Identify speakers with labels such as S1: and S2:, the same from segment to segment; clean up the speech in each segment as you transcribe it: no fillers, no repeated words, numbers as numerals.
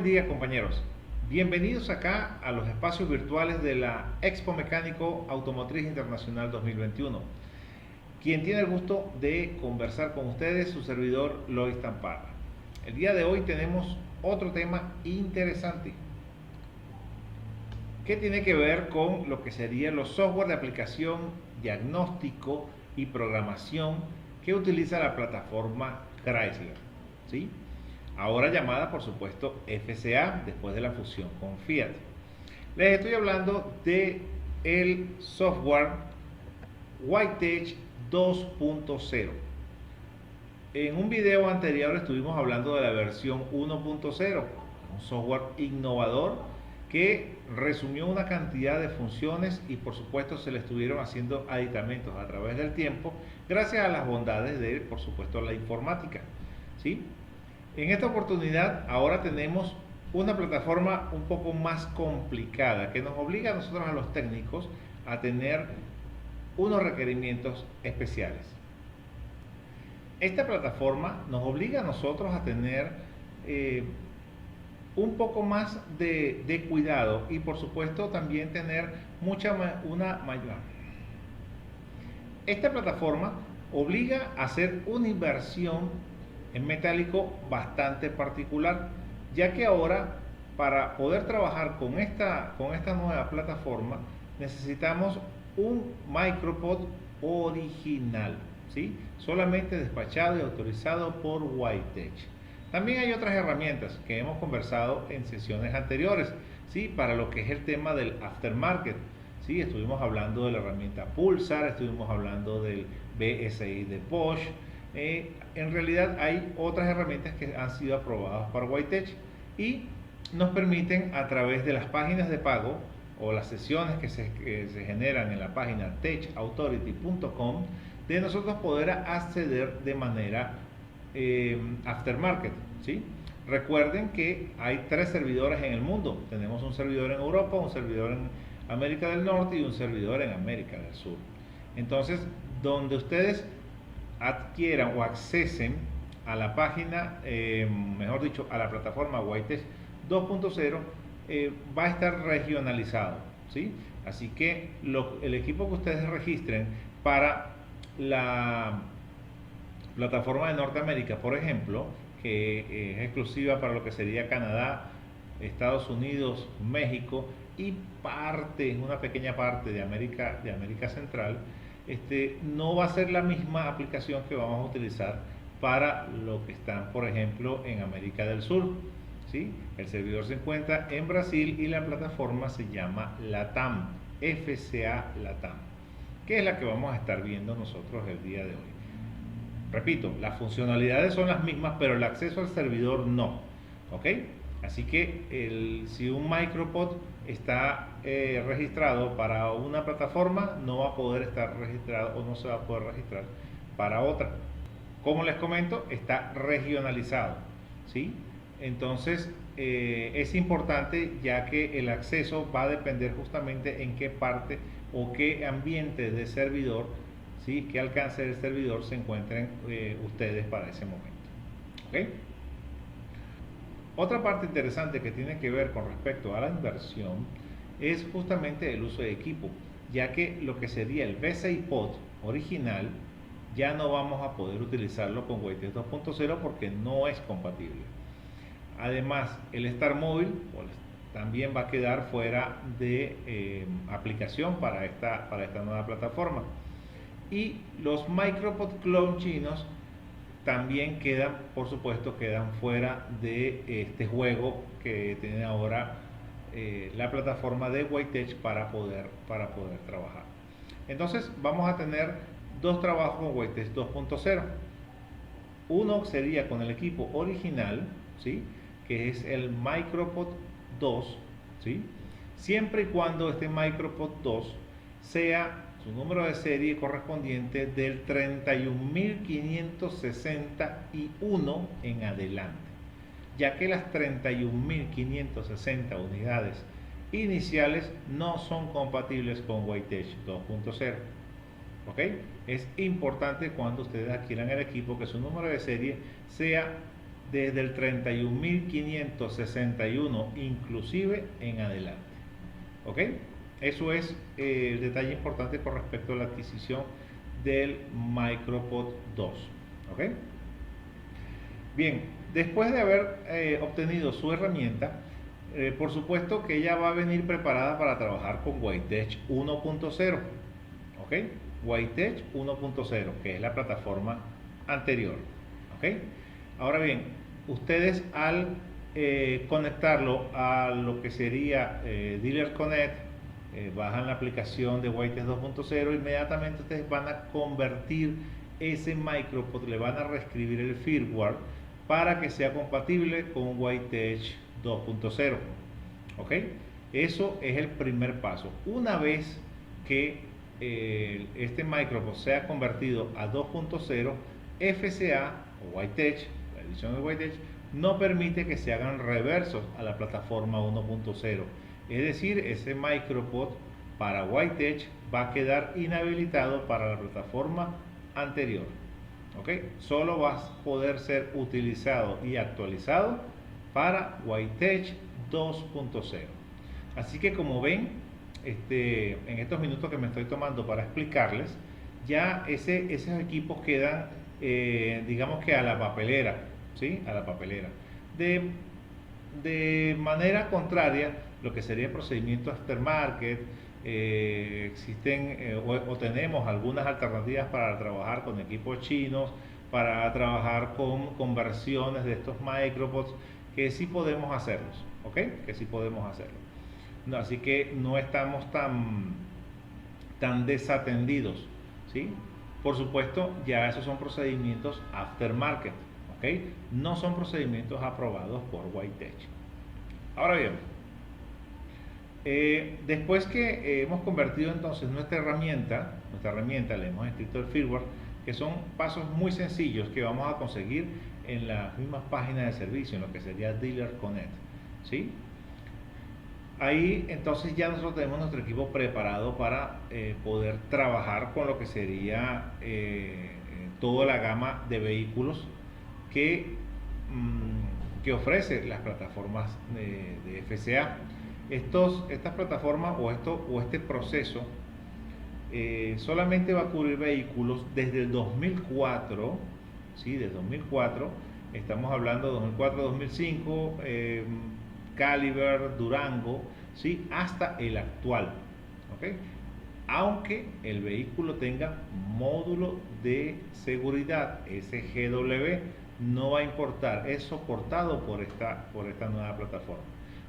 S1: bendiga, compañeros. Bienvenidos acá a los espacios virtuales de la Expo Mecánico Automotriz Internacional 2021. Quien tiene el gusto de conversar con ustedes, su servidor Lois Tamparra. El día de hoy tenemos otro tema interesante que tiene que ver con lo que serían los software de aplicación, diagnóstico y programación que utiliza la plataforma Chrysler, ¿sí? Ahora llamada por supuesto FCA después de la fusión con Fiat. Les estoy hablando de el software WhiteEdge 2.0. En un video anterior estuvimos hablando de la versión 1.0, un software innovador que resumió una cantidad de funciones y por supuesto se le estuvieron haciendo aditamentos a través del tiempo gracias a las bondades de, por supuesto, la informática, ¿sí? En esta oportunidad ahora tenemos una plataforma un poco más complicada que nos obliga a nosotros, a los técnicos, a tener unos requerimientos especiales. Esta plataforma nos obliga a nosotros a tener un poco más de cuidado y por supuesto también tener una mayor. Esta plataforma obliga a hacer una inversión en metálico bastante particular, ya que ahora para poder trabajar con esta nueva plataforma necesitamos un micropod original, ¿sí? Solamente despachado y autorizado por WhiteEdge. También hay otras herramientas que hemos conversado en sesiones anteriores, ¿sí? Para lo que es el tema del aftermarket, ¿sí? Estuvimos hablando de la herramienta Pulsar, estuvimos hablando del BSI de Bosch. En realidad hay otras herramientas que han sido aprobadas por WhiteEdge y nos permiten, a través de las páginas de pago o las sesiones que se generan en la página techauthority.com, de nosotros poder acceder de manera aftermarket, ¿sí? Recuerden que hay 3 servidores en el mundo. Tenemos un servidor en Europa, un servidor en América del Norte y un servidor en América del Sur. Entonces, donde ustedes adquieran o accesen a la página, mejor dicho, a la plataforma WhiteEdge 2.0, va a estar regionalizado, ¿sí? Así que el equipo que ustedes registren para la plataforma de Norteamérica, por ejemplo, que es exclusiva para lo que sería Canadá, Estados Unidos, México y una pequeña parte de América Central, no va a ser la misma aplicación que vamos a utilizar para lo que están, por ejemplo, en América del Sur, ¿sí? El servidor se encuentra en Brasil y la plataforma se llama LATAM, FCA LATAM, que es la que vamos a estar viendo nosotros el día de hoy. Repito, las funcionalidades son las mismas, pero el acceso al servidor no, ¿ok? Así que si un micropod está registrado para una plataforma, no va a poder estar registrado o no se va a poder registrar para otra. Como les comento, está regionalizado, ¿sí? Entonces es importante, ya que el acceso va a depender justamente en qué parte o qué ambiente de servidor, ¿sí? Qué alcance del servidor se encuentren ustedes para ese momento, ¿ok? Otra parte interesante que tiene que ver con respecto a la inversión es justamente el uso de equipo, ya que lo que sería el BSI Pod original ya no vamos a poder utilizarlo con WhiteEdge 2.0 porque no es compatible. Además, el Star Móvil también va a quedar fuera de aplicación para esta nueva plataforma. Y los micropod clone chinos también quedan, por supuesto, fuera de este juego que tiene ahora la plataforma de WhiteEdge para poder trabajar. Entonces vamos a tener 2 trabajos con WhiteEdge 2.0. Uno sería con el equipo original, ¿sí? Que es el micropod 2, ¿sí? Siempre y cuando este micropod 2 sea su número de serie correspondiente del 31.561 en adelante, ya que las 31.560 unidades iniciales no son compatibles con WhiteEdge 2.0. ¿Ok? Es importante cuando ustedes adquieran el equipo que su número de serie sea desde el 31.561 inclusive en adelante. ¿Ok? Eso es el detalle importante con respecto a la adquisición del MicroPod 2. ¿Ok? Bien, después de haber obtenido su herramienta, por supuesto que ella va a venir preparada para trabajar con WiTech 1.0. ¿Ok? WiTech 1.0, que es la plataforma anterior. ¿Ok? Ahora bien, ustedes al conectarlo a lo que sería Dealer Connect, bajan la aplicación de WiTech 2.0, inmediatamente ustedes van a convertir ese MicroPod, le van a reescribir el firmware para que sea compatible con WiTech 2.0. ¿Ok? Eso es el primer paso. Una vez que este MicroPod sea convertido a 2.0, FCA o WiTech, la edición de WiTech, no permite que se hagan reversos a la plataforma 1.0. Es decir, ese MicroPod para WiTech va a quedar inhabilitado para la plataforma anterior. ¿Ok? Solo va a poder ser utilizado y actualizado para WiTech 2.0. Así que como ven, en estos minutos que me estoy tomando para explicarles, ya esos equipos quedan, digamos que a la papelera, ¿sí? A la papelera. De manera contraria, lo que sería el procedimiento aftermarket, existen o tenemos algunas alternativas para trabajar con equipos chinos, para trabajar con conversiones de estos micropods, que sí podemos hacerlos, ¿ok? Que sí podemos hacerlo. No, así que no estamos tan desatendidos, ¿sí? Por supuesto, ya esos son procedimientos aftermarket, ¿ok? No son procedimientos aprobados por WiTech. Ahora bien, después que hemos convertido entonces nuestra herramienta, le hemos escrito el firmware, que son pasos muy sencillos que vamos a conseguir en las mismas páginas de servicio, en lo que sería Dealer Connect, ¿sí? Ahí entonces ya nosotros tenemos nuestro equipo preparado para poder trabajar con lo que sería toda la gama de vehículos que, que ofrece las plataformas de FCA. Estas plataformas o este proceso solamente va a cubrir vehículos desde el 2004, ¿sí? Desde 2004, estamos hablando de 2004, 2005, Caliber, Durango, ¿sí? Hasta el actual, ¿ok? Aunque el vehículo tenga módulo de seguridad SGW, no va a importar, es soportado por esta nueva plataforma,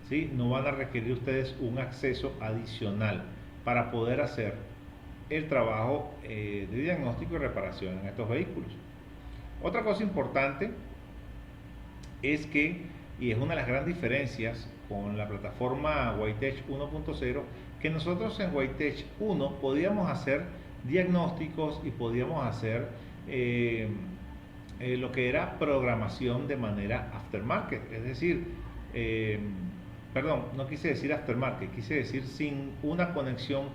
S1: ¿sí? No van a requerir ustedes un acceso adicional para poder hacer el trabajo de diagnóstico y reparación en estos vehículos. Otra cosa importante es que, y es una de las grandes diferencias con la plataforma WiTech 1.0, que nosotros en WiTech 1 podíamos hacer diagnósticos y podíamos hacer lo que era programación de manera aftermarket, es decir, perdón, no quise decir aftermarket, quise decir sin una conexión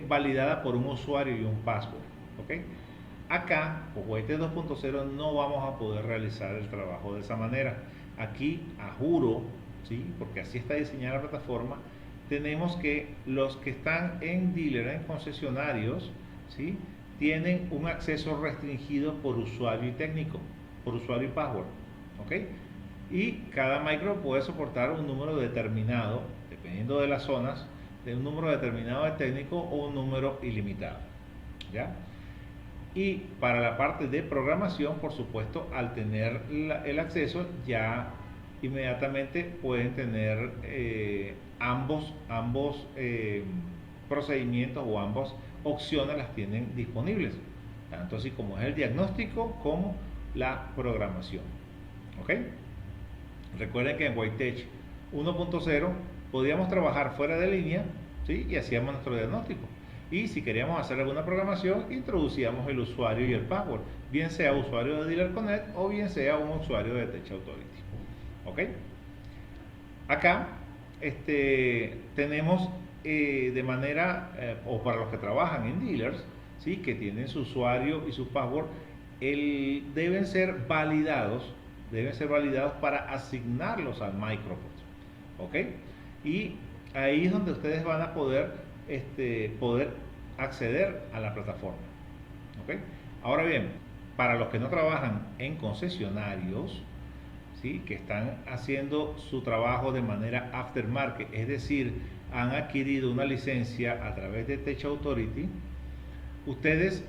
S1: validada por un usuario y un password, ¿ok? Acá, con WiTech 2.0 no vamos a poder realizar el trabajo de esa manera. Aquí, a juro, ¿sí? Porque así está diseñada la plataforma, tenemos que los que están en dealer, en concesionarios, ¿sí? Tienen un acceso restringido por usuario y técnico, por usuario y password, ¿ok? Y cada micro puede soportar un número determinado, dependiendo de las zonas, de un número determinado de técnico o un número ilimitado, ¿ya? Y para la parte de programación, por supuesto, al tener el acceso, ya inmediatamente pueden tener ambos procedimientos o ambas opciones las tienen disponibles, tanto así como es el diagnóstico como la programación. ¿Ok? Recuerden que en WiTech 1.0 podíamos trabajar fuera de línea, ¿sí? Y hacíamos nuestro diagnóstico. Y si queríamos hacer alguna programación, introducíamos el usuario y el password, bien sea usuario de Dealer Connect o bien sea un usuario de Tech Authority. ¿Ok? Acá tenemos de manera, o para los que trabajan en dealers, ¿sí? Que tienen su usuario y su password, deben ser validados deben ser validados para asignarlos al micropod. ¿Ok? Y ahí es donde ustedes van a poder acceder a la plataforma. ¿Ok? Ahora bien, para los que no trabajan en concesionarios, ¿sí?, que están haciendo su trabajo de manera aftermarket, es decir, han adquirido una licencia a través de Tech Authority, ustedes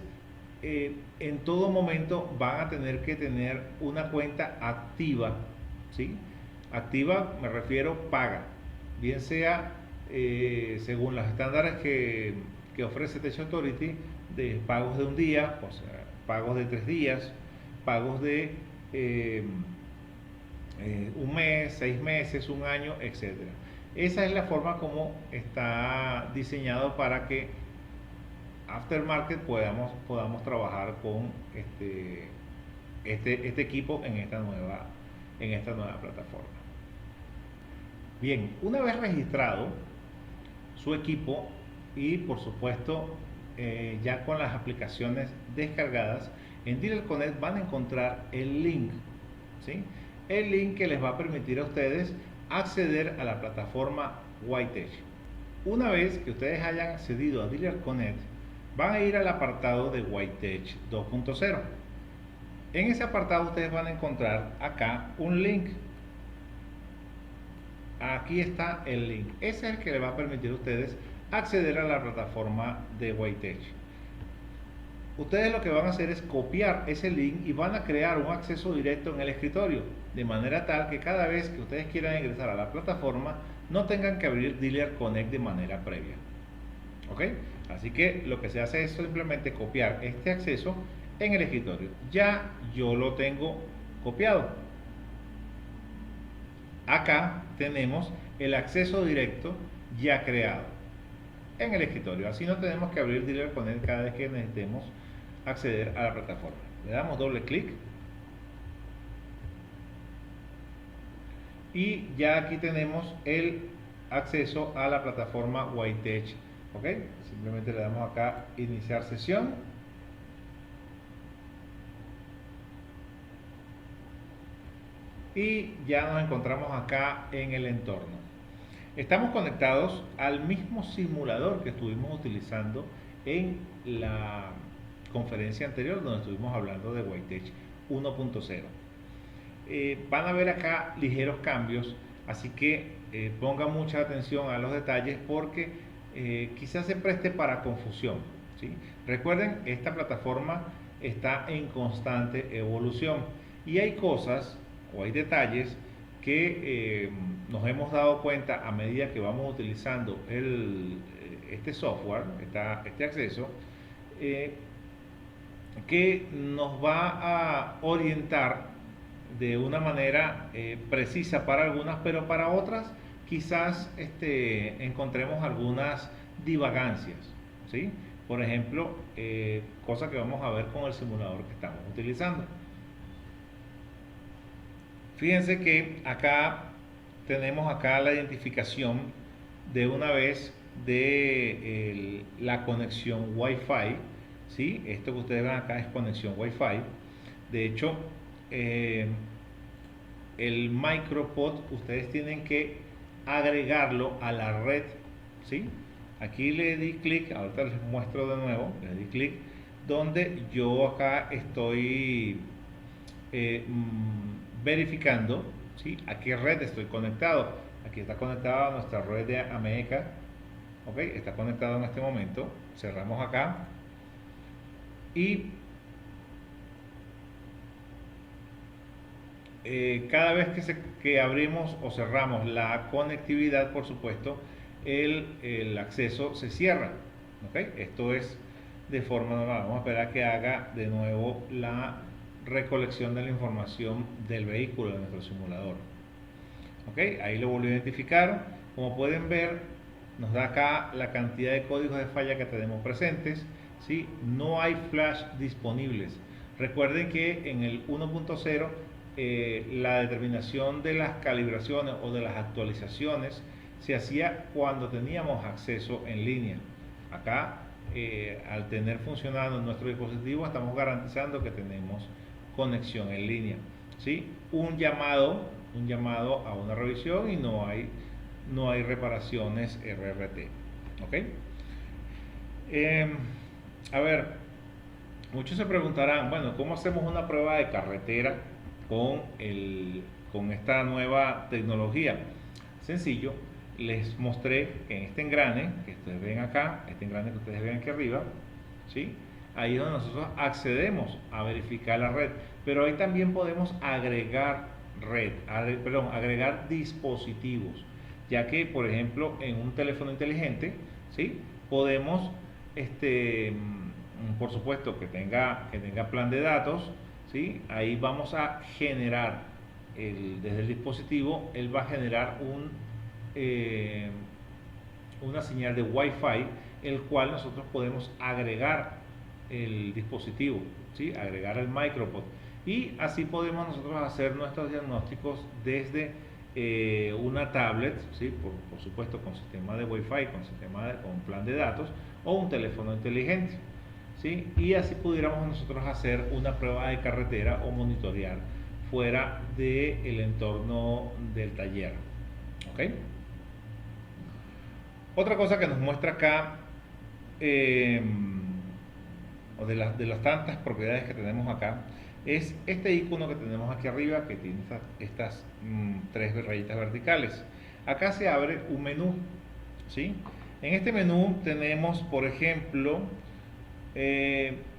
S1: en todo momento van a tener que tener una cuenta activa, ¿sí? Activa me refiero paga, bien sea según los estándares que ofrece Tech Authority, de pagos de un día, o sea, pagos de 3 días, pagos de un mes, 6 meses, un año, etcétera. Esa es la forma como está diseñado para que aftermarket podamos trabajar con este equipo en esta nueva plataforma. Bien, una vez registrado su equipo y por supuesto ya con las aplicaciones descargadas, en Dealer Connect van a encontrar el link, ¿sí? El link que les va a permitir a ustedes acceder a la plataforma Whitetech. Una vez que ustedes hayan accedido a Dealer Connect, van a ir al apartado de Whitetech 2.0. En ese apartado ustedes van a encontrar acá un link. Aquí está el link. Ese es el que les va a permitir a ustedes acceder a la plataforma de Whitetech. Ustedes lo que van a hacer es copiar ese link y van a crear un acceso directo en el escritorio, de manera tal que cada vez que ustedes quieran ingresar a la plataforma no tengan que abrir Dealer Connect de manera previa. ¿Ok? Así que lo que se hace es simplemente copiar este acceso en el escritorio. Ya yo lo tengo copiado. Acá tenemos el acceso directo ya creado en el escritorio. Así no tenemos que abrir Dealer Connect cada vez que necesitemos acceder a la plataforma. Le damos doble clic y ya aquí tenemos el acceso a la plataforma Whitetech. ¿Ok? Simplemente le damos acá iniciar sesión. Y ya nos encontramos acá en el entorno. Estamos conectados al mismo simulador que estuvimos utilizando en la conferencia anterior, donde estuvimos hablando de Whitetech 1.0. Van a ver acá ligeros cambios, así que pongan mucha atención a los detalles porque quizás se preste para confusión, ¿sí? Recuerden, esta plataforma está en constante evolución y hay cosas o hay detalles que nos hemos dado cuenta a medida que vamos utilizando este software, este acceso, que nos va a orientar de una manera precisa para algunas, pero para otras quizás encontremos algunas divagancias, ¿sí? Por ejemplo, cosa que vamos a ver con el simulador que estamos utilizando. Fíjense que acá tenemos la identificación de una vez de la conexión Wi-Fi, ¿sí? Esto que ustedes ven acá es conexión Wi-Fi. De hecho, el micropod ustedes tienen que agregarlo a la red, ¿sí? Aquí le di clic, ahorita les muestro de nuevo, le di clic donde yo acá estoy verificando, ¿sí?, a qué red estoy conectado. Aquí está conectado a nuestra red de Ameca, ok, está conectado en este momento. Cerramos acá y cada vez que abrimos o cerramos la conectividad, por supuesto, el acceso se cierra, ok. Esto es de forma normal. Vamos a esperar a que haga de nuevo la recolección de la información del vehículo de nuestro simulador. Ok, ahí lo volví a identificar. Como pueden ver, nos da acá la cantidad de códigos de falla que tenemos presentes, ¿sí? No hay flash disponibles. Recuerden que en el 1.0 la determinación de las calibraciones o de las actualizaciones se hacía cuando teníamos acceso en línea. Acá, al tener funcionando nuestro dispositivo, estamos garantizando que tenemos conexión en línea. ¿sí? Un llamado a una revisión y no hay reparaciones RRT. ¿Ok? Eh, a ver, muchos se preguntarán, bueno, ¿cómo hacemos una prueba de carretera con esta nueva tecnología? Sencillo, les mostré que en este engrane que ustedes ven acá, este engrane que ustedes ven aquí arriba, ¿sí? Ahí es donde nosotros accedemos a verificar la red, pero ahí también podemos agregar agregar dispositivos, ya que por ejemplo en un teléfono inteligente, ¿sí? Podemos, por supuesto que tenga plan de datos, ¿sí? Ahí vamos a generar, desde el dispositivo, él va a generar eh, una señal de Wi-Fi, el cual nosotros podemos agregar el dispositivo, ¿sí? Agregar el micropod, y así podemos nosotros hacer nuestros diagnósticos desde una tablet, ¿sí? Por supuesto con sistema de Wi-Fi, con plan de datos, o un teléfono inteligente, ¿sí? Y así pudiéramos nosotros hacer una prueba de carretera o monitorear fuera del entorno del taller. ¿Ok? Otra cosa que nos muestra acá, o de las tantas propiedades que tenemos acá, es este icono que tenemos aquí arriba, que tiene estas tres rayitas verticales. Acá se abre un menú, ¿sí? En este menú tenemos, por ejemplo,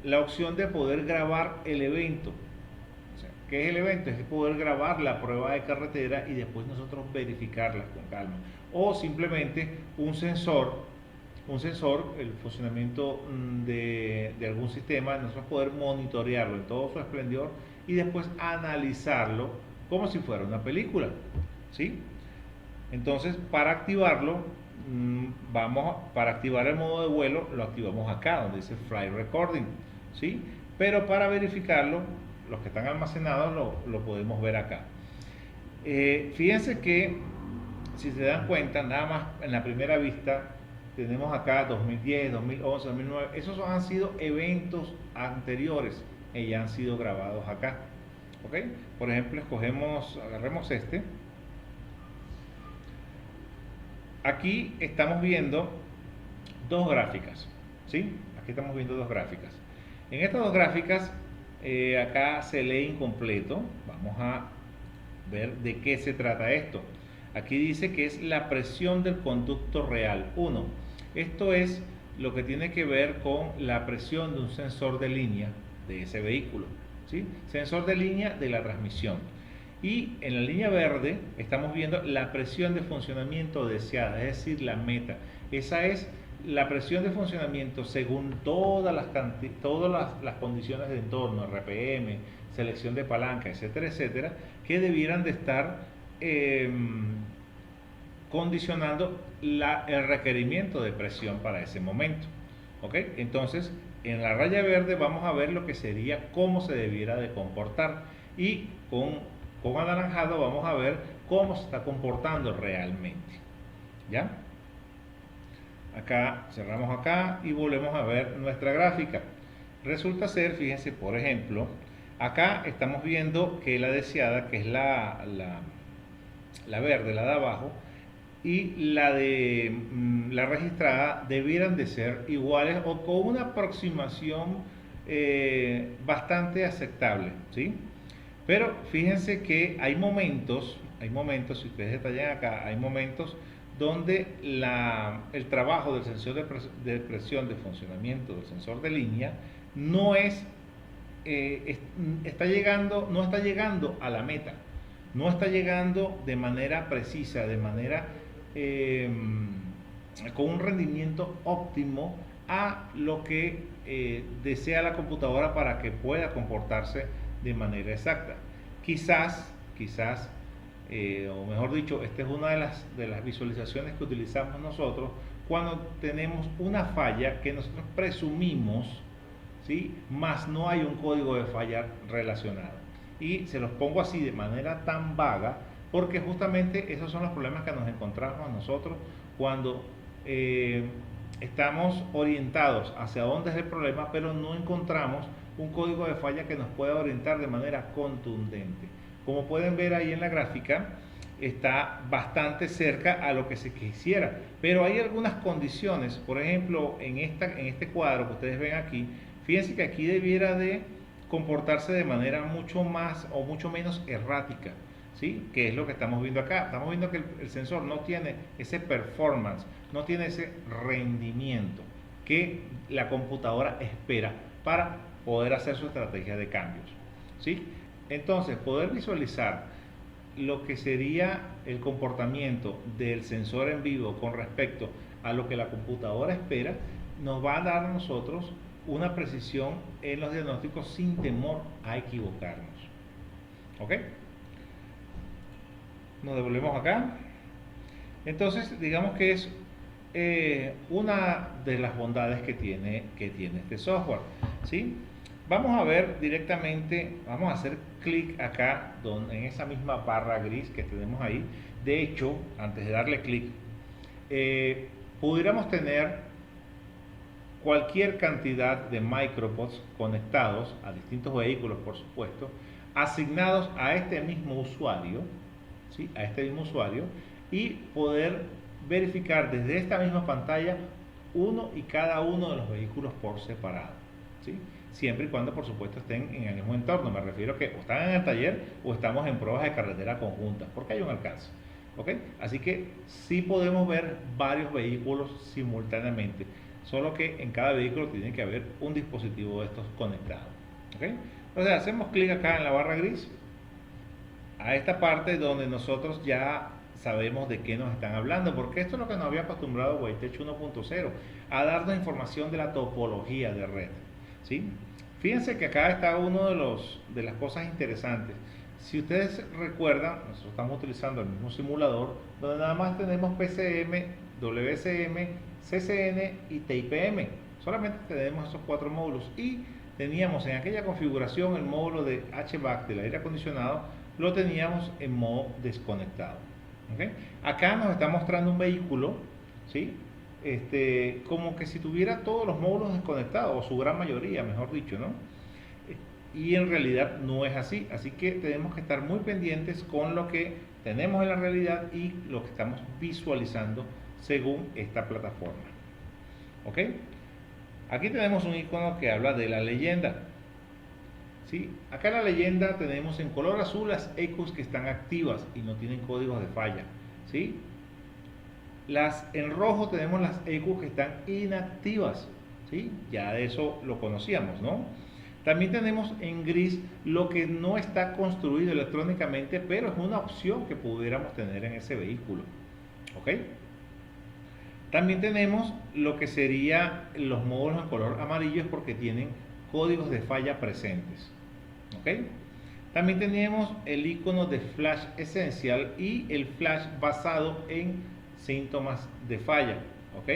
S1: la opción de poder grabar el evento. O sea, ¿qué es el evento? Es poder grabar la prueba de carretera y después nosotros verificarla con calma. O simplemente un sensor, el funcionamiento de algún sistema, nosotros poder monitorearlo en todo su esplendor y después analizarlo como si fuera una película, ¿sí? Entonces, para activarlo, para activar el modo de vuelo, lo activamos acá, donde dice Flight Recording, ¿sí? Pero para verificarlo, los que están almacenados lo podemos ver acá. Fíjense que, si se dan cuenta, nada más en la primera vista, tenemos acá 2010, 2011, 2009, esos han sido eventos anteriores y ya han sido grabados acá. ¿Ok? Por ejemplo, agarremos este. Aquí estamos viendo dos gráficas, ¿sí? Aquí estamos viendo dos gráficas. En estas dos gráficas, acá se lee incompleto. Vamos a ver de qué se trata esto. Aquí dice que es la presión del conducto real 1. Esto es lo que tiene que ver con la presión de un sensor de línea de ese vehículo, ¿sí? Sensor de línea de la transmisión. Y en la línea verde estamos viendo la presión de funcionamiento deseada, es decir, la meta. Esa es la presión de funcionamiento según todas las condiciones de entorno, RPM, selección de palanca, etcétera, etcétera, que debieran de estar condicionando el requerimiento de presión para ese momento. ¿Ok? Entonces, en la raya verde vamos a ver lo que sería cómo se debiera de comportar, y con anaranjado vamos a ver cómo se está comportando realmente. ¿Ya? Acá cerramos acá y volvemos a ver nuestra gráfica. Resulta ser, fíjense, por ejemplo, acá estamos viendo que la deseada, que es la verde, la de abajo, y la registrada debieran de ser iguales o con una aproximación bastante aceptable, ¿sí? Pero fíjense que hay momentos, si ustedes detallan acá, hay momentos donde el trabajo del sensor de presión de funcionamiento del sensor de línea no está llegando a la meta, no está llegando de manera precisa, con un rendimiento óptimo a lo que desea la computadora para que pueda comportarse de manera exacta. Quizás, o mejor dicho, esta es una de las visualizaciones que utilizamos nosotros cuando tenemos una falla que nosotros presumimos, ¿sí? Más no hay un código de falla relacionado. Y se los pongo así de manera tan vaga porque justamente esos son los problemas que nos encontramos nosotros cuando estamos orientados hacia dónde es el problema, pero no encontramos un código de falla que nos pueda orientar de manera contundente. Como pueden ver ahí en la gráfica, está bastante cerca a lo que se quisiera, pero hay algunas condiciones. Por ejemplo, en este cuadro que ustedes ven aquí, fíjense que aquí debiera de comportarse de manera mucho más o mucho menos errática, ¿sí? Que es lo que estamos viendo acá. Estamos viendo que el sensor no tiene ese performance, no tiene ese rendimiento que la computadora espera para poder hacer su estrategia de cambios, ¿sí? Entonces, poder visualizar lo que sería el comportamiento del sensor en vivo con respecto a lo que la computadora espera, nos va a dar a nosotros una precisión en los diagnósticos sin temor a equivocarnos. ¿Ok? Nos devolvemos acá. Entonces, digamos que es una de las bondades que tiene este software, ¿sí? Vamos a ver directamente, vamos a hacer clic acá en esa misma barra gris que tenemos ahí. De hecho, antes de darle clic, pudiéramos tener cualquier cantidad de micropods conectados a distintos vehículos, por supuesto, asignados a este mismo usuario, ¿sí? A este mismo usuario, y poder verificar desde esta misma pantalla uno y cada uno de los vehículos por separado, ¿sí? Siempre y cuando, por supuesto, estén en el mismo entorno. Me refiero a que o están en el taller o estamos en pruebas de carretera conjuntas, porque hay un alcance. ¿Ok? Así que sí podemos ver varios vehículos simultáneamente, solo que en cada vehículo tiene que haber un dispositivo de estos conectado. ¿Ok? Entonces hacemos clic acá en la barra gris, a esta parte donde nosotros ya sabemos de qué nos están hablando, porque esto es lo que nos había acostumbrado WiTech 1.0, a darnos información de la topología de red, ¿sí? Fíjense que acá está uno de las cosas interesantes. Si ustedes recuerdan, nosotros estamos utilizando el mismo simulador, donde nada más tenemos PCM, WCM, CCN y TIPM. Solamente tenemos esos 4 módulos, y teníamos en aquella configuración el módulo de HVAC del aire acondicionado, lo teníamos en modo desconectado. ¿Okay? Acá nos está mostrando un vehículo, ¿sí? Como que si tuviera todos los módulos desconectados, o su gran mayoría, mejor dicho, ¿no? Y en realidad no es así, así que tenemos que estar muy pendientes con lo que tenemos en la realidad y lo que estamos visualizando según esta plataforma. ¿Ok? Aquí tenemos un icono que habla de la leyenda. ¿Sí? Acá en la leyenda tenemos en color azul las ECUs que están activas y no tienen códigos de falla, ¿sí? En rojo tenemos las ECUs que están inactivas, ¿sí? Ya de eso lo conocíamos, ¿no? También tenemos en gris lo que no está construido electrónicamente, pero es una opción que pudiéramos tener en ese vehículo. ¿Ok? También tenemos lo que sería los módulos en color amarillo, porque tienen códigos de falla presentes. ¿Ok? También tenemos el icono de flash esencial y el flash basado en síntomas de falla. ¿Ok?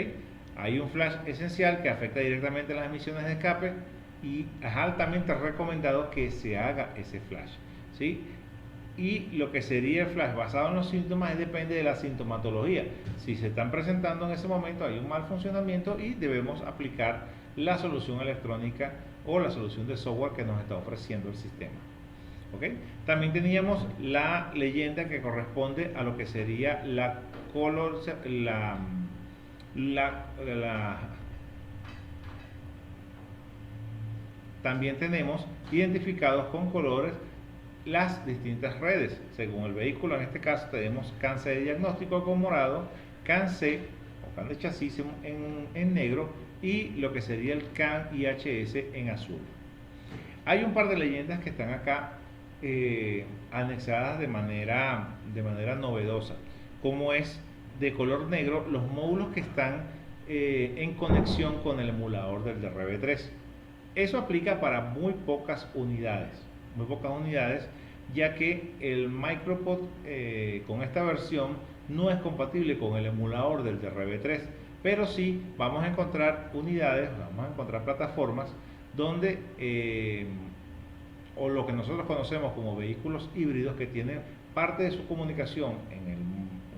S1: Hay un flash esencial que afecta directamente las emisiones de escape y es altamente recomendado que se haga ese flash, ¿sí? Y lo que sería el flash basado en los síntomas depende de la sintomatología. Si se están presentando en ese momento, hay un mal funcionamiento y debemos aplicar la solución electrónica o la solución de software que nos está ofreciendo el sistema. ¿Ok? También teníamos la leyenda que corresponde a lo que sería la color, también tenemos identificados con colores las distintas redes según el vehículo. En este caso tenemos CAN C de diagnóstico con morado, CAN C o CAN de chasis en negro y lo que sería el CAN IHS en azul. Hay un par de leyendas que están acá anexadas de manera novedosa, como es de color negro los módulos que están en conexión con el emulador del DRV3. Eso aplica para muy pocas unidades, ya que el MicroPod con esta versión no es compatible con el emulador del DRV3, pero sí vamos a encontrar unidades, vamos a encontrar plataformas donde, o lo que nosotros conocemos como vehículos híbridos, que tienen parte de su comunicación en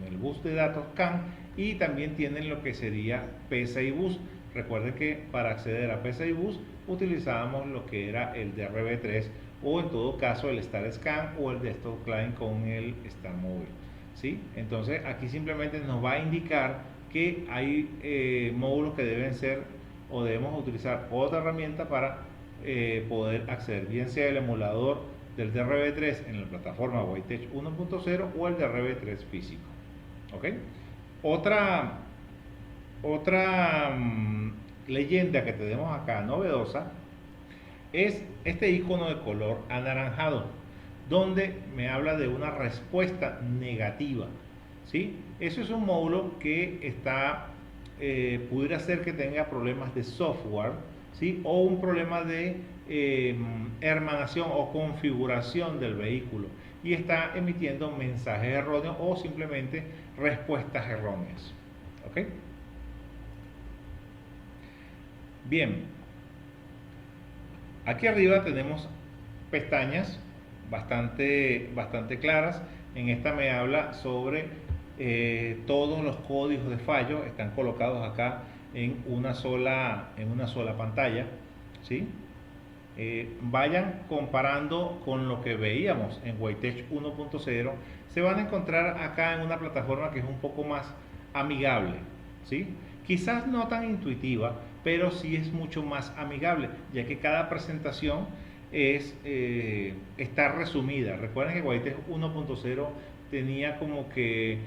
S1: el bus de datos CAN y también tienen lo que sería PCI bus, Recuerden que para acceder a PCI Bus utilizábamos lo que era el DRB3 o en todo caso el Star Scan o el Desktop Client con el Star Mobile, ¿sí? Entonces aquí simplemente nos va a indicar que hay módulos que deben ser o debemos utilizar otra herramienta para poder acceder, bien sea el emulador del DRB3 en la plataforma Whitetech 1.0 o el DRB3 físico. ¿Ok? Otra leyenda que tenemos acá novedosa es este icono de color anaranjado, donde me habla de una respuesta negativa, ¿sí? Eso es un módulo que pudiera ser que tenga problemas de software, ¿sí? O un problema de hermanación o configuración del vehículo y está emitiendo mensajes erróneos o simplemente respuestas erróneas. ¿Ok? Bien, aquí arriba tenemos pestañas bastante claras. En esta me habla sobre todos los códigos de fallo, están colocados acá en una sola pantalla, ¿sí? Vayan comparando con lo que veíamos en Whitetech 1.0, se van a encontrar acá en una plataforma que es un poco más amigable, ¿sí? Quizás no tan intuitiva, pero sí es mucho más amigable, ya que cada presentación está resumida. Recuerden que Whitetech 1.0 tenía como que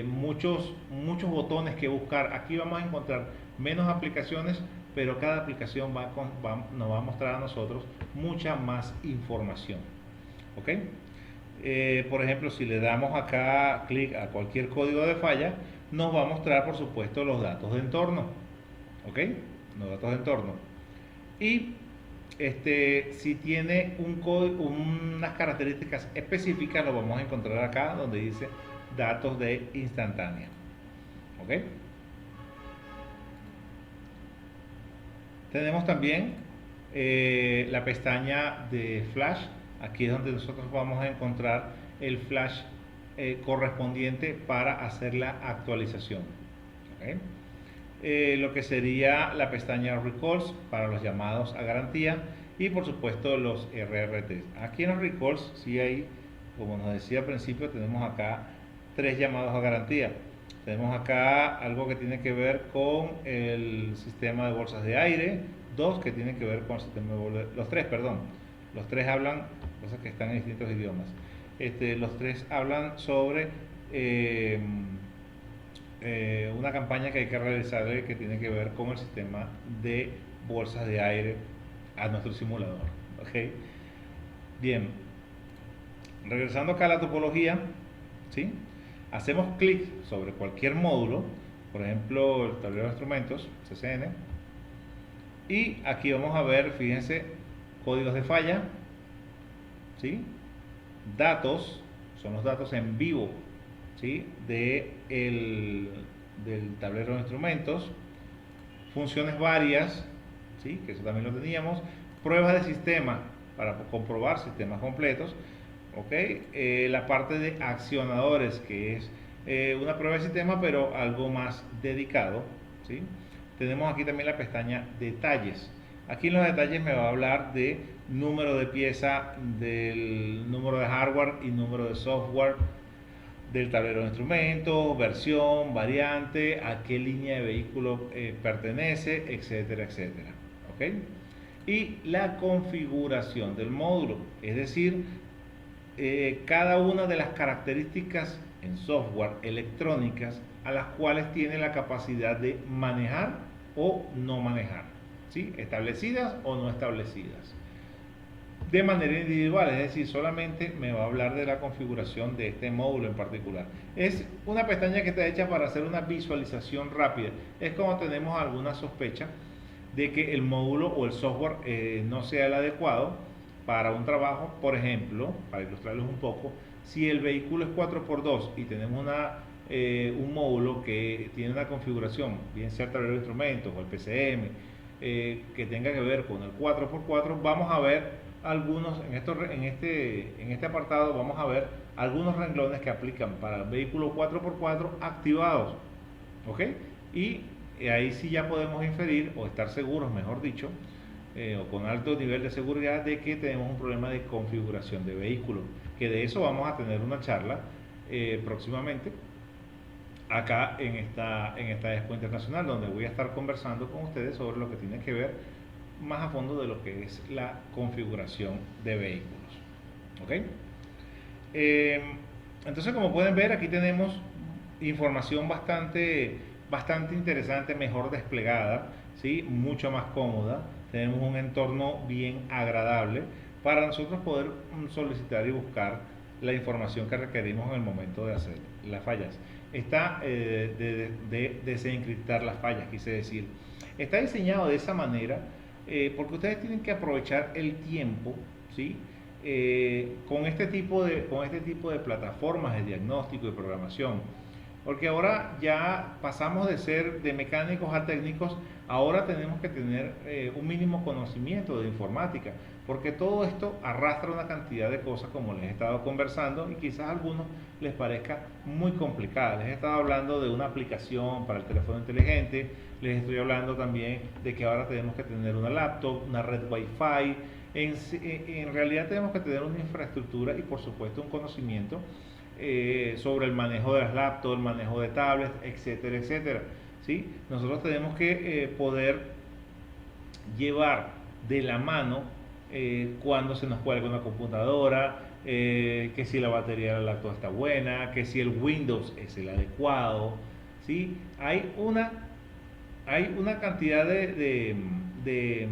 S1: muchos botones que buscar. Aquí vamos a encontrar menos aplicaciones, pero cada aplicación nos va a mostrar a nosotros mucha más información. ¿Ok? Por ejemplo, si le damos acá clic a cualquier código de falla, nos va a mostrar, por supuesto, los datos de entorno. ¿Ok? Los datos de entorno. Y si tiene unas características específicas, lo vamos a encontrar acá donde dice datos de instantánea. ¿Ok? Tenemos también la pestaña de flash. Aquí es donde nosotros vamos a encontrar el flash correspondiente para hacer la actualización. ¿Okay? Lo que sería la pestaña Recalls para los llamados a garantía y por supuesto los RRTs. Aquí en los Recalls sí hay, como nos decía al principio, tenemos acá 3 llamados a garantía. Tenemos acá algo que tiene que ver con el sistema de bolsas de aire, 2 que tienen que ver con el sistema de los 3, perdón. Los 3 hablan, cosas que están en distintos idiomas. Los 3 hablan sobre una campaña que hay que realizar que tiene que ver con el sistema de bolsas de aire a nuestro simulador. ¿Okay? Bien, regresando acá a la topología, ¿sí? Hacemos clic sobre cualquier módulo, por ejemplo el tablero de instrumentos, CCN, y aquí vamos a ver, fíjense, códigos de falla, ¿sí? Datos, son los datos en vivo, ¿sí? Del tablero de instrumentos, funciones varias, ¿sí? Que eso también lo teníamos, pruebas de sistema para comprobar sistemas completos, ¿okay? La parte de accionadores, que es una prueba de sistema pero algo más dedicado, ¿sí? Tenemos aquí también la pestaña detalles. Aquí en los detalles me va a hablar de número de pieza, del número de hardware y número de software del tablero de instrumentos, versión, variante, a qué línea de vehículo pertenece, etcétera, etcétera. ¿Okay? Y la configuración del módulo, es decir, cada una de las características en software electrónicas a las cuales tiene la capacidad de manejar o no manejar, ¿sí? Establecidas o no establecidas de manera individual, es decir, solamente me va a hablar de la configuración de este módulo en particular. Es una pestaña que está hecha para hacer una visualización rápida. Es como tenemos alguna sospecha de que el módulo o el software no sea el adecuado para un trabajo. Por ejemplo, para ilustrarles un poco, si el vehículo es 4x2 y tenemos un módulo que tiene una configuración, bien sea el tablero de instrumentos o el PCM, que tenga que ver con el 4x4, vamos a ver algunos, en este apartado vamos a ver algunos renglones que aplican para el vehículo 4x4 activados, ¿ok? Y ahí sí ya podemos inferir o estar seguros, mejor dicho, o con alto nivel de seguridad de que tenemos un problema de configuración de vehículo, que de eso vamos a tener una charla próximamente acá en esta Expo Internacional, donde voy a estar conversando con ustedes sobre lo que tiene que ver más a fondo de lo que es la configuración de vehículos. ¿Ok? Entonces, como pueden ver, aquí tenemos información bastante interesante, mejor desplegada, ¿sí? Mucho más cómoda. Tenemos un entorno bien agradable para nosotros poder solicitar y buscar la información que requerimos en el momento de hacer las fallas. Está de desencriptar las fallas, quise decir. Está diseñado de esa manera porque ustedes tienen que aprovechar el tiempo, ¿sí? Con este tipo de plataformas de diagnóstico y programación, porque ahora ya pasamos de ser de mecánicos a técnicos. Ahora tenemos que tener un mínimo conocimiento de informática, porque todo esto arrastra una cantidad de cosas, como les he estado conversando, y quizás a algunos les parezca muy complicada. Les he estado hablando de una aplicación para el teléfono inteligente, les estoy hablando también de que ahora tenemos que tener una laptop, una red Wi-Fi. En realidad tenemos que tener una infraestructura y por supuesto un conocimiento sobre el manejo de las laptops, el manejo de tablets, etcétera, etcétera. ¿Sí? Nosotros tenemos que poder llevar de la mano cuando se nos cuelga una computadora, que si la batería de la laptop está buena, que si el Windows es el adecuado. ¿Sí? Hay una cantidad de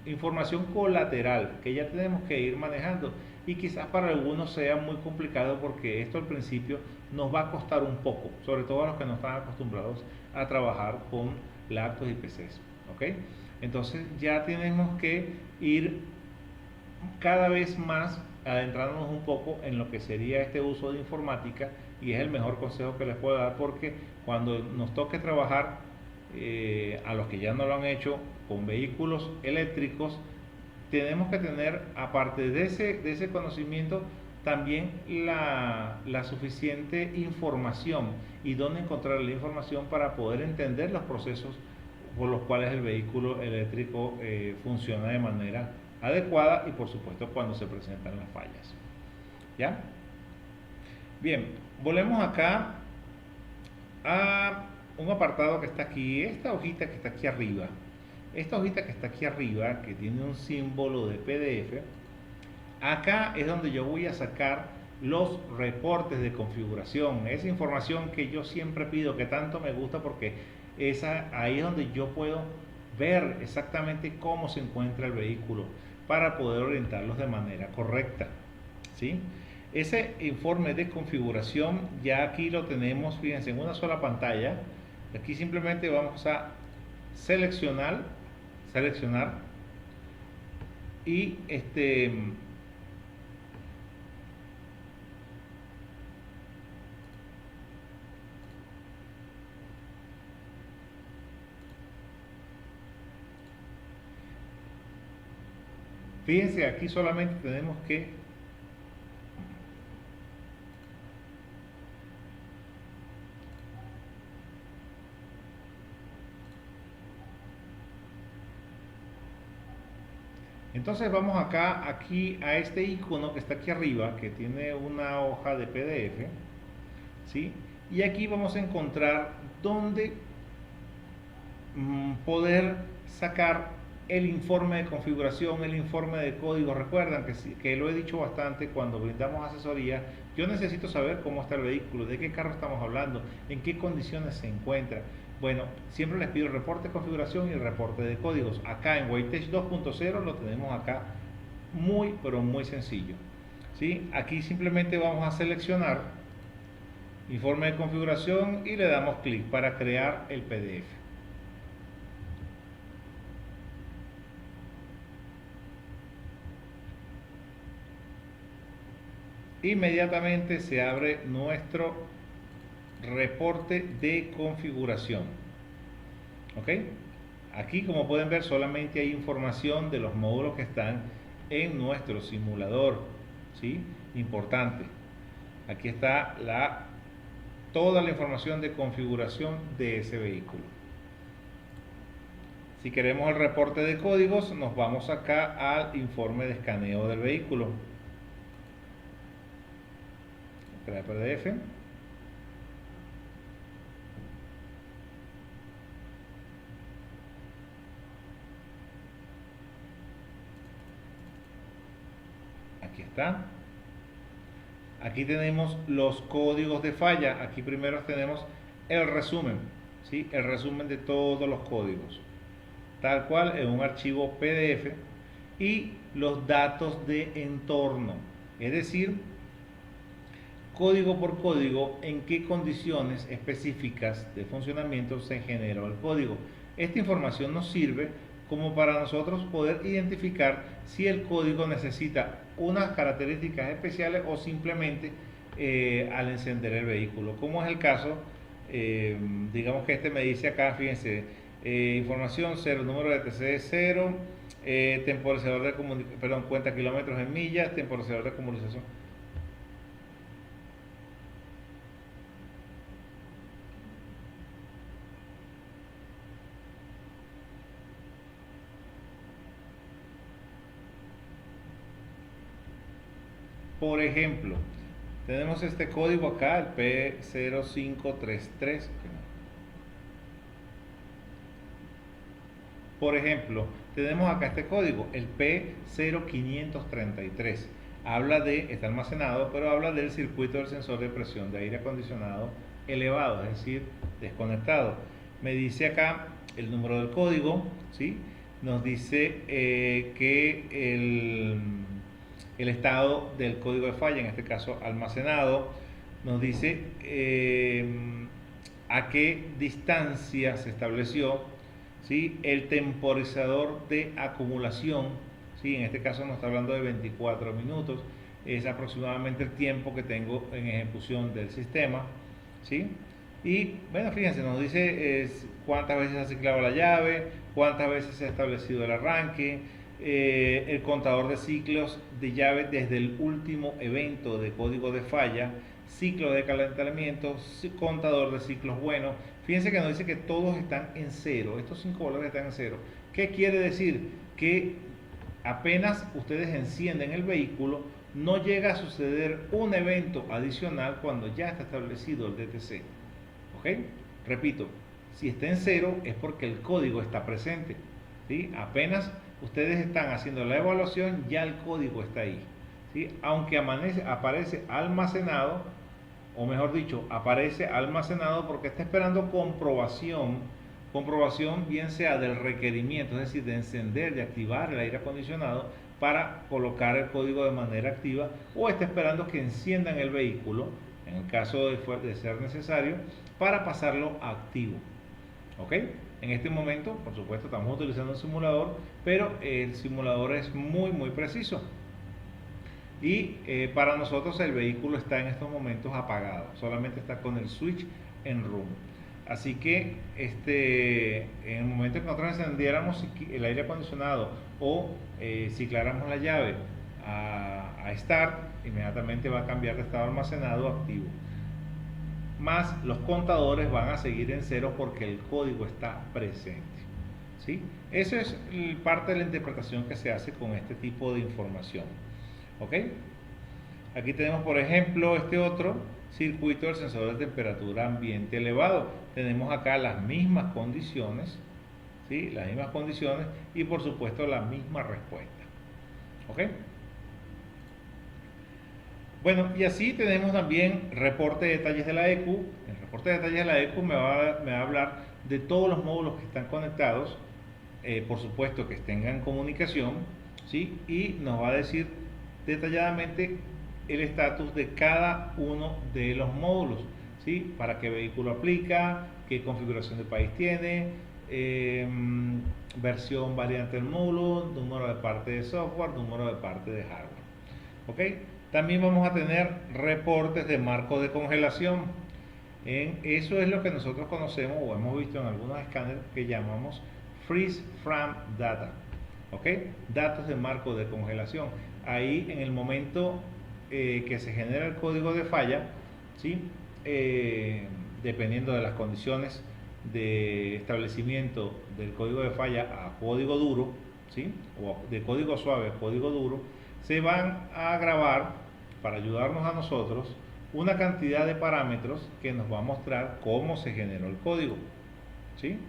S1: información colateral que ya tenemos que ir manejando, y quizás para algunos sea muy complicado porque esto al principio nos va a costar un poco, sobre todo a los que no están acostumbrados a trabajar con laptops y PCs. ¿Ok? Entonces ya tenemos que ir cada vez más adentrándonos un poco en lo que sería este uso de informática, y es el mejor consejo que les puedo dar, porque cuando nos toque trabajar a los que ya no lo han hecho con vehículos eléctricos, tenemos que tener, aparte de ese conocimiento, también la suficiente información y dónde encontrar la información para poder entender los procesos por los cuales el vehículo eléctrico funciona de manera adecuada, y por supuesto cuando se presentan las fallas. ¿Ya? Bien, volvemos acá a un apartado que está aquí, esta hojita que está aquí arriba. Esta hojita que está aquí arriba, que tiene un símbolo de PDF, acá es donde yo voy a sacar los reportes de configuración, esa información que yo siempre pido, que tanto me gusta, porque ahí es donde yo puedo ver exactamente cómo se encuentra el vehículo para poder orientarlos de manera correcta. ¿Sí? Ese informe de configuración ya aquí lo tenemos, fíjense, en una sola pantalla. Aquí simplemente vamos a seleccionar y fíjense, aquí solamente tenemos que entonces vamos aquí a este icono que está aquí arriba, que tiene una hoja de PDF, ¿sí? Y aquí vamos a encontrar dónde poder sacar el informe de configuración, el informe de código. Recuerdan que lo he dicho bastante cuando brindamos asesoría. Yo necesito saber cómo está el vehículo, de qué carro estamos hablando, en qué condiciones se encuentra. Bueno, siempre les pido el reporte de configuración y el reporte de códigos. Acá en Whitetech 2.0 lo tenemos acá muy, pero muy sencillo. ¿Sí? Aquí simplemente vamos a seleccionar informe de configuración y le damos clic para crear el PDF. Inmediatamente se abre nuestro reporte de configuración. ¿Ok? Aquí, como pueden ver, solamente hay información de los módulos que están en nuestro simulador. ¿Sí? Importante. Aquí está toda la información de configuración de ese vehículo. Si queremos el reporte de códigos, nos vamos acá al informe de escaneo del vehículo. Trae PDF. Aquí está. Aquí tenemos los códigos de falla. Aquí primero tenemos el resumen, ¿sí? El resumen de todos los códigos, tal cual en un archivo PDF, y los datos de entorno, es decir, código por código, en qué condiciones específicas de funcionamiento se generó el código. Esta información nos sirve como para nosotros poder identificar si el código necesita unas características especiales o simplemente al encender el vehículo, como es el caso. Digamos que este me dice acá, fíjense, información 0, número de TC 0, temporizador de cuenta kilómetros en millas, temporizador de comunicación. Por ejemplo, tenemos este código acá, el P0533. Por ejemplo, tenemos acá este código, el P0533. Está almacenado, pero habla del circuito del sensor de presión de aire acondicionado elevado, es decir, desconectado. Me dice acá el número del código, ¿sí? Nos dice que el estado del código de falla, en este caso almacenado, nos dice a qué distancia se estableció, ¿sí? El temporizador de acumulación, ¿sí? En este caso nos está hablando de 24 minutos, es aproximadamente el tiempo que tengo en ejecución del sistema, ¿sí? Y bueno, fíjense, nos dice cuántas veces ha ciclado la llave, cuántas veces se ha establecido el arranque, el contador de ciclos de llave desde el último evento de código de falla, ciclo de calentamiento, contador de ciclos buenos. Fíjense que nos dice que todos están en cero, estos 5 valores están en cero. ¿Qué quiere decir? Que apenas ustedes encienden el vehículo, no llega a suceder un evento adicional cuando ya está establecido el DTC. ¿Ok? Repito, si está en cero es porque el código está presente, ¿sí? Apenas ustedes están haciendo la evaluación, ya el código está ahí, ¿sí? Aunque aparece almacenado, o mejor dicho, aparece almacenado porque está esperando comprobación bien sea del requerimiento, es decir, de encender, de activar el aire acondicionado para colocar el código de manera activa, o está esperando que enciendan el vehículo, en el caso de ser necesario, para pasarlo a activo. ¿Ok? En este momento, por supuesto, estamos utilizando un simulador, pero el simulador es muy preciso. Y para nosotros el vehículo está en estos momentos apagado, solamente está con el switch en room. Así que en el momento que nosotros encendiéramos el aire acondicionado o cicláramos la llave a Start, inmediatamente va a cambiar de estado almacenado a activo. Más los contadores van a seguir en cero porque el código está presente, ¿sí? Eso es parte de la interpretación que se hace con este tipo de información. ¿Ok? Aquí tenemos, por ejemplo, este otro circuito del sensor de temperatura ambiente elevado. Tenemos acá las mismas condiciones, ¿sí? Las mismas condiciones y por supuesto la misma respuesta. ¿Ok? Bueno, y así tenemos también reporte de detalles de la ECU. El reporte de detalles de la ECU me va a hablar de todos los módulos que están conectados, por supuesto que estén en comunicación, ¿sí? Y nos va a decir detalladamente el estatus de cada uno de los módulos, ¿sí? Para qué vehículo aplica, qué configuración de país tiene, versión variante del módulo, número de parte de software, número de parte de hardware. ¿Ok? También vamos a tener reportes de marco de congelación. Eso es lo que nosotros conocemos o hemos visto en algunos escáneres que llamamos freeze frame data. ¿Ok? Datos de marco de congelación. Ahí en el momento que se genera el código de falla, ¿sí? Dependiendo de las condiciones de establecimiento del código de falla a código duro, ¿sí? O de código suave a código duro, se van a grabar para ayudarnos a nosotros una cantidad de parámetros que nos va a mostrar cómo se generó el código, ¿sí?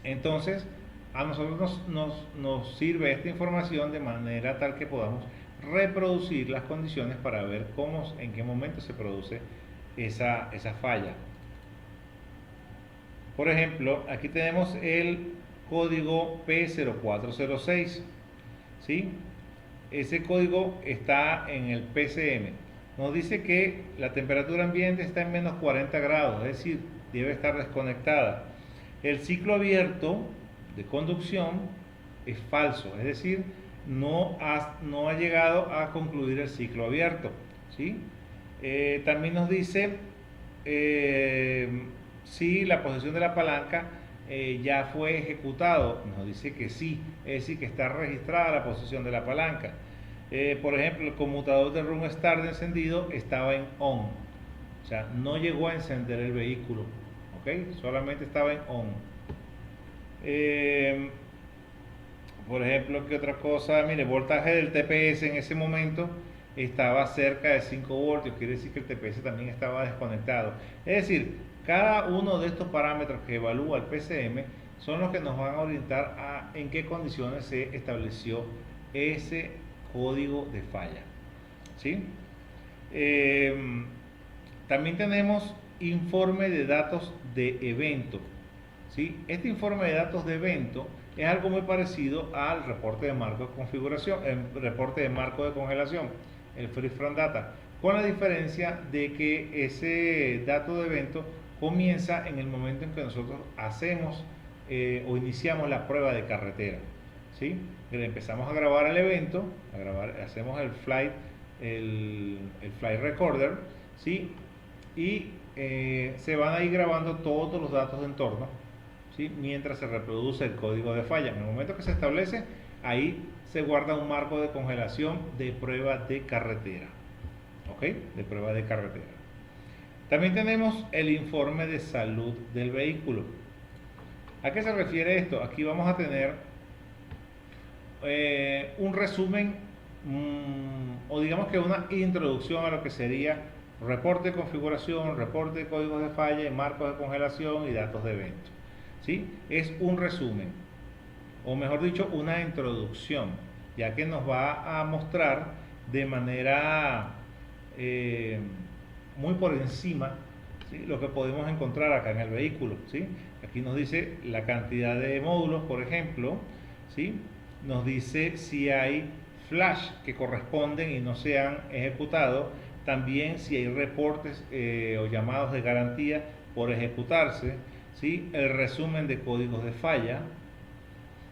S1: Entonces, a nosotros nos sirve esta información de manera tal que podamos reproducir las condiciones para ver cómo, en qué momento se produce esa falla. Por ejemplo, aquí tenemos el código P0406, ¿sí? Ese código está en el PCM. Nos dice que la temperatura ambiente está en menos 40 grados, es decir, debe estar desconectada. El ciclo abierto de conducción es falso, es decir, no ha llegado a concluir el ciclo abierto, ¿sí? También nos dice si la posición de la palanca ya fue ejecutado. Nos dice que sí, es decir, que está registrada la posición de la palanca. Por ejemplo, el conmutador de Run Start de encendido estaba en ON, o sea, no llegó a encender el vehículo, ¿ok? Solamente estaba en ON. Por ejemplo, ¿qué otra cosa? Mire, voltaje del TPS en ese momento estaba cerca de 5 voltios, quiere decir que el TPS también estaba desconectado. Es decir, cada uno de estos parámetros que evalúa el PCM son los que nos van a orientar a en qué condiciones se estableció ese código de falla, ¿sí? También tenemos informe de datos de evento, ¿sí? Este informe de datos de evento es algo muy parecido al reporte de marco de configuración, el reporte de marco de congelación, el Free From Data, con la diferencia de que ese dato de evento comienza en el momento en que nosotros hacemos o iniciamos la prueba de carretera, ¿sí? Empezamos a grabar el evento, hacemos el flight recorder, ¿sí? Y se van a ir grabando todos los datos de entorno, ¿sí? Mientras se reproduce el código de falla. En el momento que se establece, ahí se guarda un marco de congelación de prueba de carretera, ¿ok? De prueba de carretera. También tenemos el informe de salud del vehículo. ¿A qué se refiere esto? Aquí vamos a tener un resumen o digamos que una introducción a lo que sería reporte de configuración, reporte de códigos de falla, marcos de congelación y datos de evento, ¿sí? Es un resumen, o mejor dicho, una introducción, ya que nos va a mostrar de manera muy por encima, ¿sí? Lo que podemos encontrar acá en el vehículo, ¿sí? Aquí nos dice la cantidad de módulos, por ejemplo, ¿sí? Nos dice si hay flash que corresponden y no se han ejecutado, también si hay reportes o llamados de garantía por ejecutarse, ¿sí? El resumen de códigos de falla,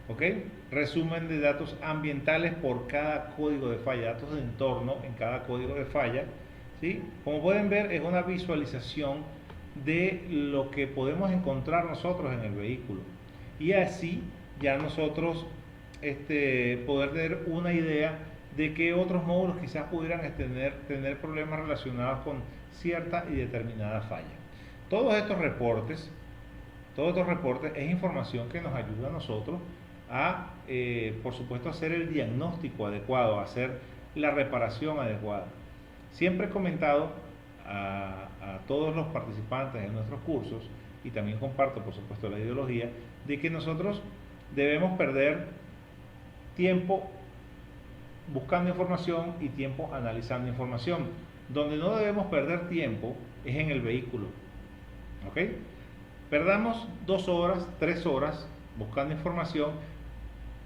S1: ¿ok? Resumen de datos ambientales por cada código de falla, datos de entorno en cada código de falla, ¿sí? Como pueden ver, es una visualización de lo que podemos encontrar nosotros en el vehículo, y así ya nosotros poder tener una idea de qué otros módulos quizás pudieran tener problemas relacionados con cierta y determinada falla. Todos estos reportes es información que nos ayuda a nosotros a, por supuesto, hacer el diagnóstico adecuado, a hacer la reparación adecuada. Siempre he comentado a todos los participantes en nuestros cursos, y también comparto, por supuesto, la ideología de que nosotros debemos perder tiempo buscando información y tiempo analizando información. Donde no debemos perder tiempo es en el vehículo, ¿ok? Perdamos 2 horas, 3 horas buscando información,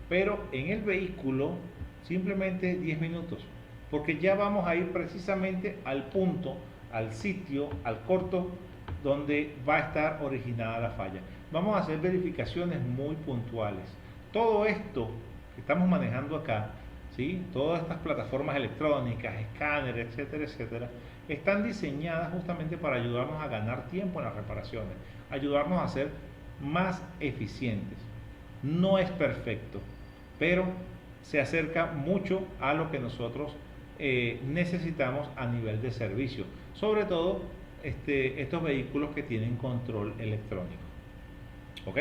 S1: pero en el vehículo simplemente 10 minutos, porque ya vamos a ir precisamente al punto, al sitio, al corto donde va a estar originada la falla. Vamos a hacer verificaciones muy puntuales. Todo esto que estamos manejando acá, ¿sí? Todas estas plataformas electrónicas, escáneres, etcétera, etcétera, están diseñadas justamente para ayudarnos a ganar tiempo en las reparaciones, ayudarnos a ser más eficientes. No es perfecto, pero se acerca mucho a lo que nosotros necesitamos a nivel de servicio, sobre todo estos vehículos que tienen control electrónico. ¿Ok?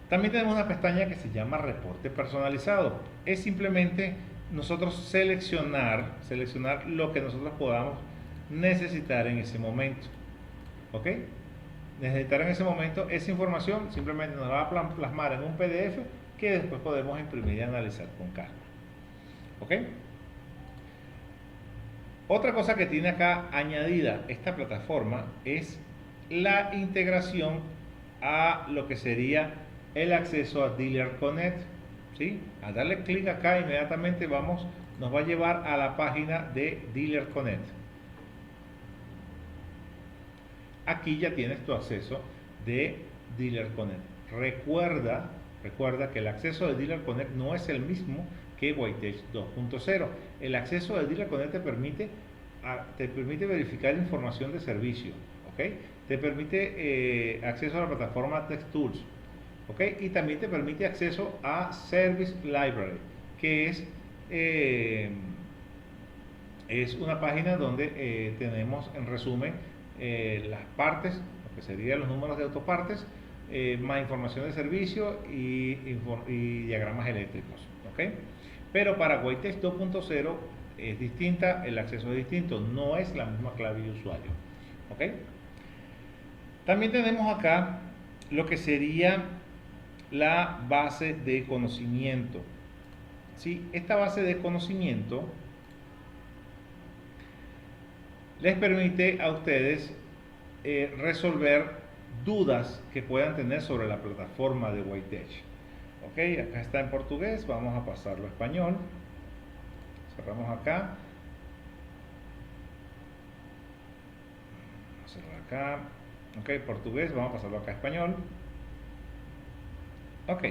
S1: También tenemos una pestaña que se llama reporte personalizado. Es simplemente nosotros seleccionar lo que nosotros podamos necesitar en ese momento. ¿Ok? Necesitar en ese momento esa información simplemente nos va a plasmar en un PDF que después podemos imprimir y analizar con calma. ¿Ok? Otra cosa que tiene acá añadida esta plataforma es la integración a lo que sería el acceso a Dealer Connect. ¿Sí? Al darle clic acá inmediatamente nos va a llevar a la página de Dealer Connect. Aquí ya tienes tu acceso de Dealer Connect. Recuerda que el acceso de Dealer Connect no es el mismo que Whitetech 2.0. El acceso de Dealer Connect te permite verificar información de servicio, ¿ok? Te permite acceso a la plataforma TextTools, ¿ok? Y también te permite acceso a Service Library, que es una página donde tenemos en resumen las partes, lo que serían los números de autopartes, más información de servicio y diagramas eléctricos, ¿ok? Pero para Whitetech 2.0 es distinta, el acceso es distinto, no es la misma clave de usuario, ¿ok? También tenemos acá lo que sería la base de conocimiento. ¿Sí? Esta base de conocimiento les permite a ustedes resolver dudas que puedan tener sobre la plataforma de Whitetech. Ok, acá está en portugués, vamos a pasarlo a español. Cerramos acá. Vamos a cerrar acá. Ok, portugués, vamos a pasarlo acá a español. Ok,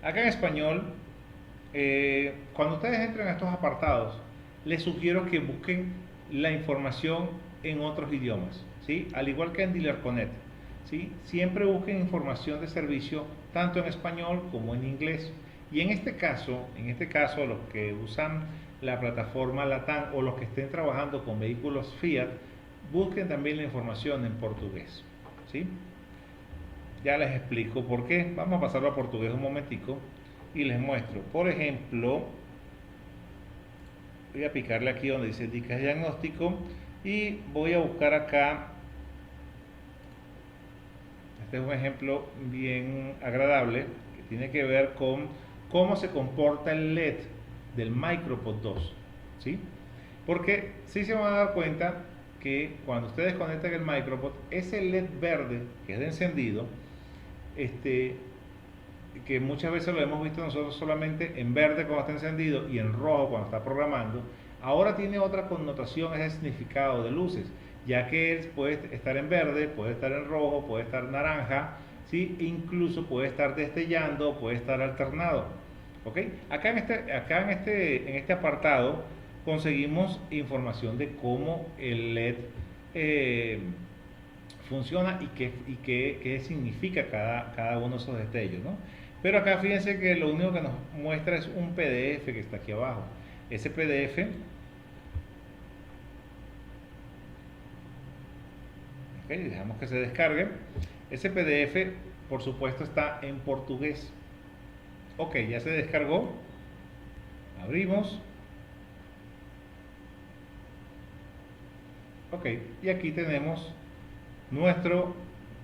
S1: acá en español, cuando ustedes entren a estos apartados, les sugiero que busquen la información en otros idiomas, ¿sí? Al igual que en Dealer Connect, ¿sí? Siempre busquen información de servicio tanto en español como en inglés. Y en este caso, los que usan la plataforma LATAM o los que estén trabajando con vehículos Fiat, busquen también la información en portugués, ¿sí? Ya les explico por qué. Vamos a pasarlo a portugués un momentico y les muestro. Por ejemplo, voy a picarle aquí donde dice dicas de diagnóstico y voy a buscar acá. Este es un ejemplo bien agradable que tiene que ver con cómo se comporta el LED del MicroPod 2, ¿sí? Porque sí se van a dar cuenta que cuando ustedes conectan el MicroPod, ese LED verde que es de encendido, que muchas veces lo hemos visto nosotros solamente en verde cuando está encendido y en rojo cuando está programando, ahora tiene otra connotación, es el significado de luces, ya que puede estar en verde, puede estar en rojo, puede estar naranja, ¿sí? Incluso puede estar destellando, puede estar alternado. ¿Ok? Acá en este apartado conseguimos información de cómo el LED funciona y qué significa cada uno de esos destellos, ¿no? Pero acá fíjense que lo único que nos muestra es un PDF que está aquí abajo. Ese PDF, ok, dejamos que se descargue. Ese PDF, por supuesto, está en portugués. Ok, ya se descargó. Abrimos. Ok, y aquí tenemos nuestro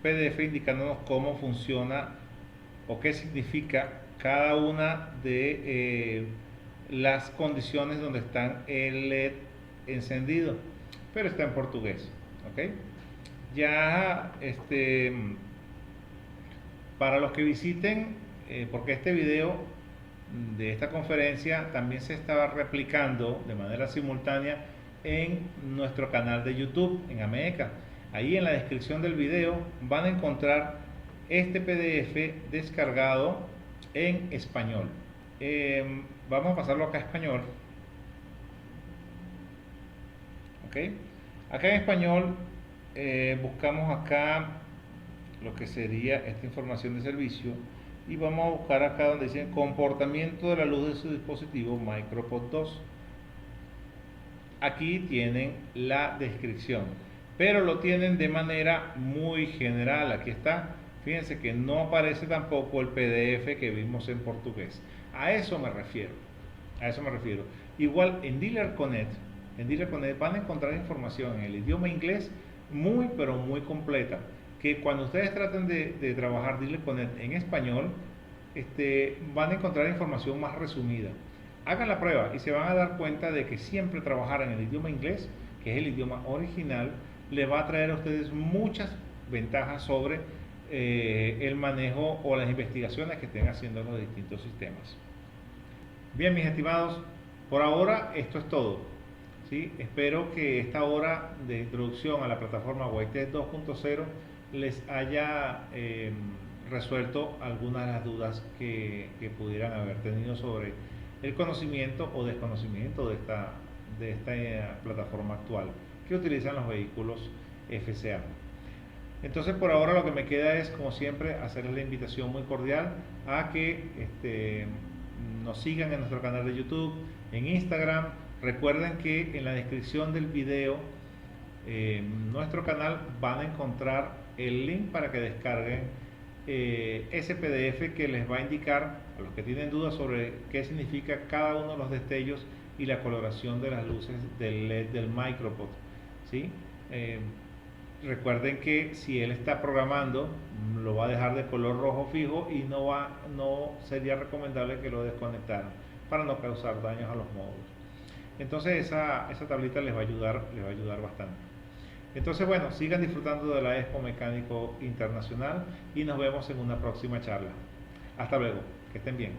S1: PDF indicándonos cómo funciona o qué significa cada una de las condiciones donde están el LED encendido, pero está en portugués. ¿Ok? Ya para los que visiten, porque este video de esta conferencia también se estaba replicando de manera simultánea en nuestro canal de YouTube, en AMECA. Ahí en la descripción del video van a encontrar este PDF descargado en español. Vamos a pasarlo acá a español. ¿Ok? Acá en español buscamos acá lo que sería esta información de servicio y vamos a buscar acá donde dice comportamiento de la luz de su dispositivo MicroPod 2. aquí tienen la descripción, pero lo tienen de manera muy general. Aquí está, fíjense que no aparece tampoco el PDF que vimos en portugués. A eso me refiero, a eso me refiero. Igual en Dealer Connect, van a encontrar información en el idioma inglés muy pero muy completa, que cuando ustedes traten de trabajar Dealer Connect en español, van a encontrar información más resumida. Hagan la prueba y se van a dar cuenta de que siempre trabajar en el idioma inglés, que es el idioma original, les va a traer a ustedes muchas ventajas sobre el manejo o las investigaciones que estén haciendo en los distintos sistemas. Bien, mis estimados, por ahora esto es todo. ¿Sí? Espero que esta hora de introducción a la plataforma Whitetest 2.0 les haya resuelto algunas de las dudas que pudieran haber tenido sobre el conocimiento o desconocimiento de esta plataforma actual que utilizan los vehículos FCA. Entonces, por ahora lo que me queda es, como siempre, hacerles la invitación muy cordial a que nos sigan en nuestro canal de YouTube, en Instagram. Recuerden que en la descripción del video nuestro canal van a encontrar el link para que descarguen ese PDF que les va a indicar a los que tienen dudas sobre qué significa cada uno de los destellos y la coloración de las luces del LED del Micropod, ¿sí? Recuerden que si él está programando, lo va a dejar de color rojo fijo y no sería recomendable que lo desconectaran para no causar daños a los módulos. Entonces esa tablita les va a ayudar bastante. Entonces, bueno, sigan disfrutando de la Expo Mecánico Internacional y nos vemos en una próxima charla. Hasta luego, que estén bien.